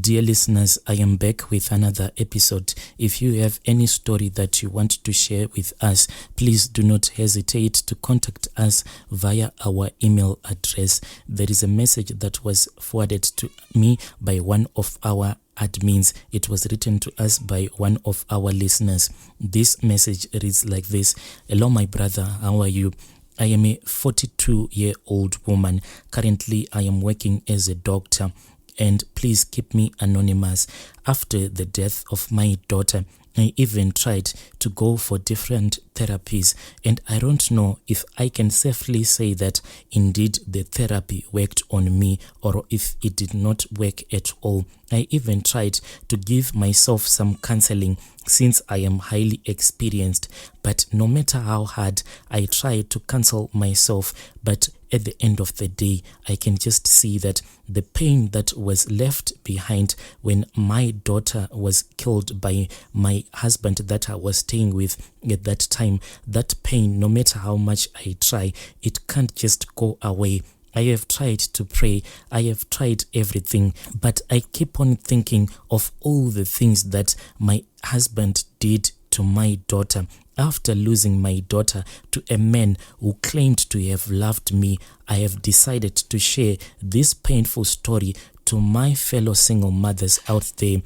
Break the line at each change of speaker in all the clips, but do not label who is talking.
Dear listeners, I am back with another episode. If you have any story that you want to share with us, please do not hesitate to contact us via our email address. There is a message that was forwarded to me by one of our admins. It was written to us by one of our listeners. This message reads like this. Hello, my brother. How are you? I am a 42-year-old woman. Currently, I am working as a doctor. And please keep me anonymous. After the death of my daughter, I even tried to go for different therapies, and I don't know if I can safely say that indeed the therapy worked on me or if it did not work at all. I even tried to give myself some counseling since I am highly experienced, but no matter how hard I try to counsel myself, but at the end of the day, I can just see that the pain that was left behind when my daughter was killed by my husband that I was staying with at that time, that pain, no matter how much I try, it can't just go away. I have tried to pray, I have tried everything, but I keep on thinking of all the things that my husband did to my daughter. After losing my daughter to a man who claimed to have loved me, I have decided to share this painful story to my fellow single mothers out there.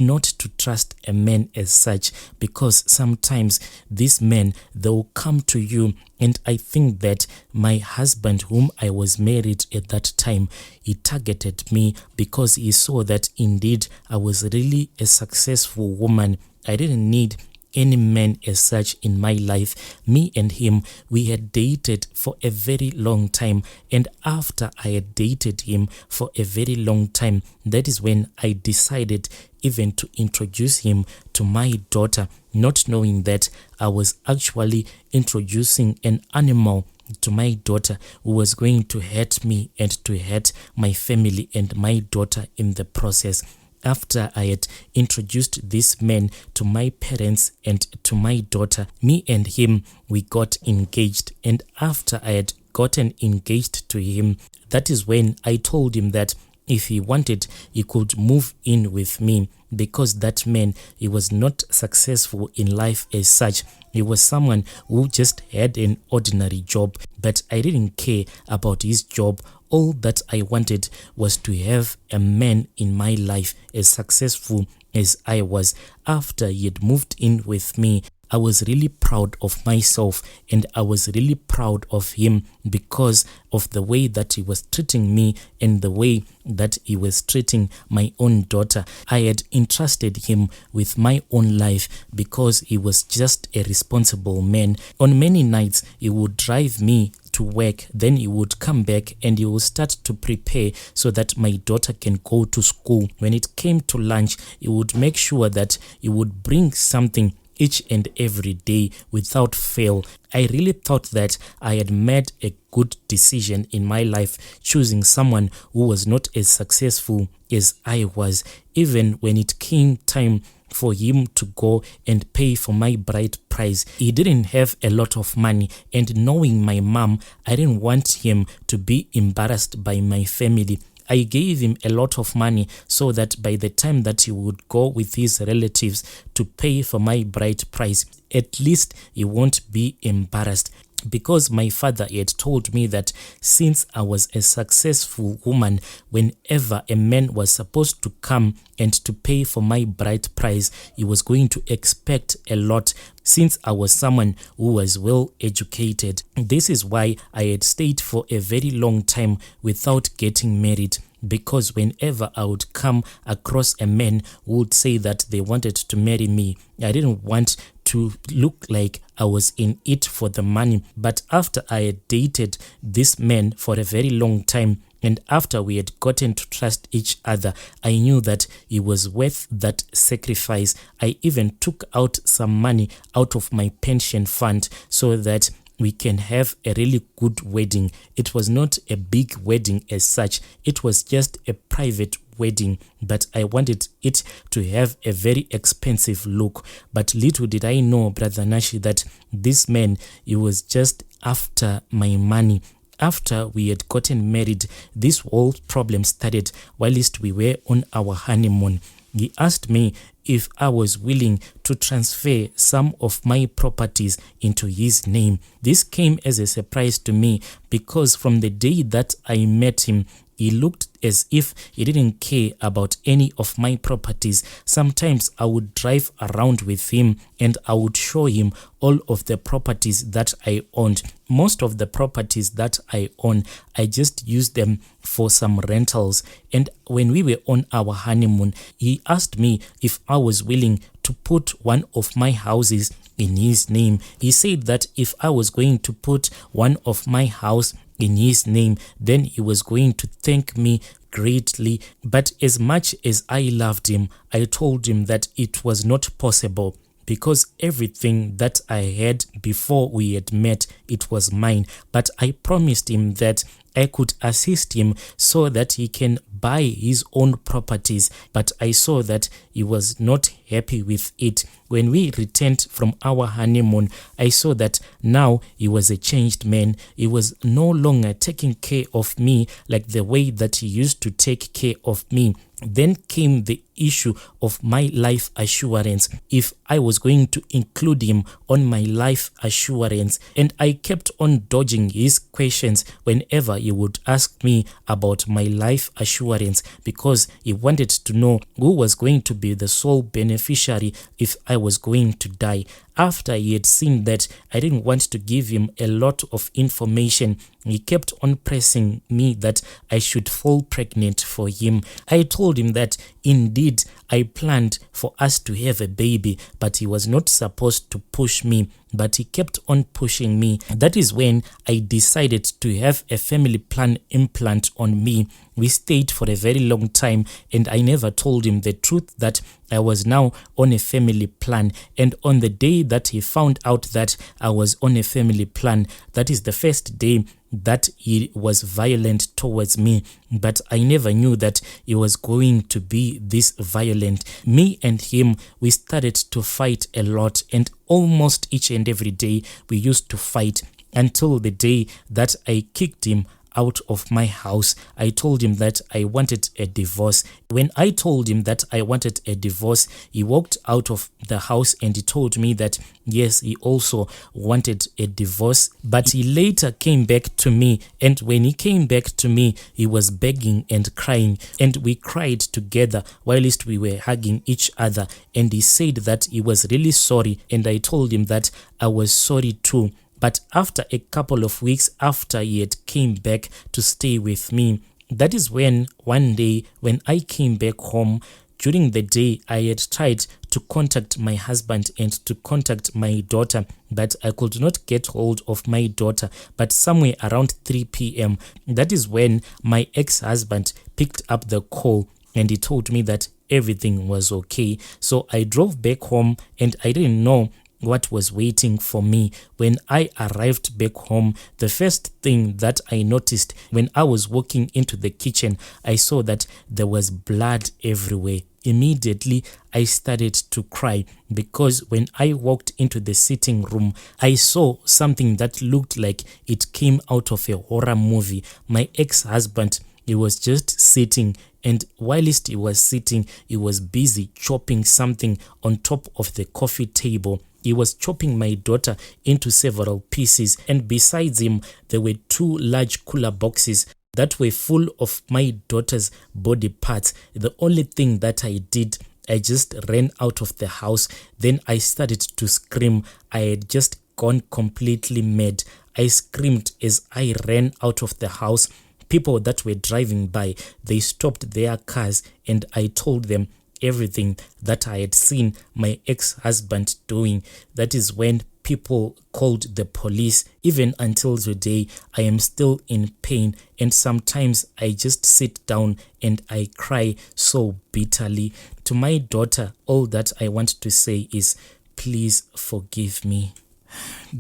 Not to trust a man as such, because sometimes these men, they will come to you, and I think that my husband, whom I was married at that time, he targeted me because he saw that indeed I was really a successful woman. I didn't need any man as such in my life. Me and him, we had dated for a very long time, and after I had dated him for a very long time, that is when I decided even to introduce him to my daughter, not knowing that I was actually introducing an animal to my daughter who was going to hurt me and to hurt my family and my daughter in the process. After I had introduced this man to my parents and to my daughter, me and him, we got engaged. And after I had gotten engaged to him, that is when I told him that if he wanted, he could move in with me, because that man, he was not successful in life as such. He was someone who just had an ordinary job, but I didn't care about his job. All that I wanted was to have a man in my life as successful as I was. After he had moved in with me, I was really proud of myself, and I was really proud of him because of the way that he was treating me and the way that he was treating my own daughter. I had entrusted him with my own life because he was just a responsible man. On many nights, he would drive me to work, then he would come back and he would start to prepare so that my daughter can go to school. When it came to lunch, he would make sure that he would bring something each and every day without fail. I really thought that I had made a good decision in my life, choosing someone who was not as successful as I was. Even when it came time for him to go and pay for my bride price, he didn't have a lot of money, and knowing my mom, I didn't want him to be embarrassed by my family. I gave him a lot of money so that by the time that he would go with his relatives to pay for my bride price, at least he won't be embarrassed. Because my father had told me that since I was a successful woman, whenever a man was supposed to come and to pay for my bride price, he was going to expect a lot. Since I was someone who was well educated, this is why I had stayed for a very long time without getting married. Because whenever I would come across a man who would say that they wanted to marry me, I didn't want to look like I was in it for the money. But after I had dated this man for a very long time, and after we had gotten to trust each other, I knew that he was worth that sacrifice. I even took out some money out of my pension fund so that we can have a really good wedding. It was not a big wedding as such. It was just a private wedding, but I wanted it to have a very expensive look. But little did I know, Brother Nashi, that this man, he was just after my money. After we had gotten married, this whole problem started whilst we were on our honeymoon. He asked me if I was willing to transfer some of my properties into his name. This came as a surprise to me because from the day that I met him, he looked as if he didn't care about any of my properties. Sometimes I would drive around with him and I would show him all of the properties that I owned. Most of the properties that I own, I just used them for some rentals. And when we were on our honeymoon, he asked me if I was willing to put one of my houses in his name. He said that if I was going to put one of my house in his name, then he was going to thank me greatly. But as much as I loved him, I told him that it was not possible because everything that I had before we had met, it was mine. But I promised him that I could assist him so that he can buy his own properties. But I saw that he was not happy with it. When we returned from our honeymoon, I saw that now he was a changed man. He was no longer taking care of me like the way that he used to take care of me. Then came the issue of my life assurance, if I was going to include him on my life assurance. And I kept on dodging his questions whenever he would ask me about my life assurance because he wanted to know who was going to be the sole beneficiary if I was going to die. After he had seen that I didn't want to give him a lot of information, he kept on pressing me that I should fall pregnant for him. I told him that indeed I planned for us to have a baby, but he was not supposed to push me, but he kept on pushing me. That is when I decided to have a family plan implant on me. We stayed for a very long time and I never told him the truth that I was now on a family plan. And on the day that he found out that I was on a family plan, that is the first day that he was violent towards me. But I never knew that he was going to be this violent. Me and him, we started to fight a lot, and almost each and every day we used to fight until the day that I kicked him out of my house. I told him that I wanted a divorce. When I told him that I wanted a divorce, he walked out of the house and he told me that yes, he also wanted a divorce. But he later came back to me, and when he came back to me, he was begging and crying, and we cried together whilst we were hugging each other. And he said that he was really sorry, and I told him that I was sorry too. But after a couple of weeks after he had came back to stay with me, that is when one day when I came back home, during the day I had tried to contact my husband and to contact my daughter, but I could not get hold of my daughter. But somewhere around 3 p.m., that is when my ex-husband picked up the call and he told me that everything was okay. So I drove back home and I didn't know what was waiting for me. When I arrived back home, the first thing that I noticed when I was walking into the kitchen, I saw that there was blood everywhere. Immediately, I started to cry because when I walked into the sitting room, I saw something that looked like it came out of a horror movie. My ex-husband, he was just sitting, and whilst he was sitting, he was busy chopping something on top of the coffee table. He was chopping my daughter into several pieces, and besides him, there were 2 large cooler boxes that were full of my daughter's body parts. The only thing that I did, I just ran out of the house. Then I started to scream. I had just gone completely mad. I screamed as I ran out of the house. People that were driving by, they stopped their cars, and I told them everything that I had seen my ex-husband doing. That is when people called the police. Even until today, I am still in pain, and sometimes I just sit down and I cry so bitterly. To my daughter, all that I want to say is, please forgive me.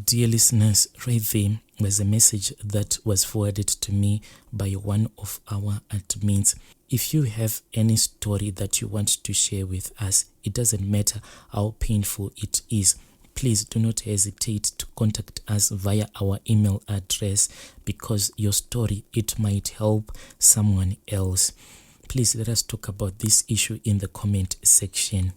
Dear listeners, right there was a message that was forwarded to me by one of our admins. If you have any story that you want to share with us, it doesn't matter how painful it is, please do not hesitate to contact us via our email address, because your story, it might help someone else. Please let us talk about this issue in the comment section.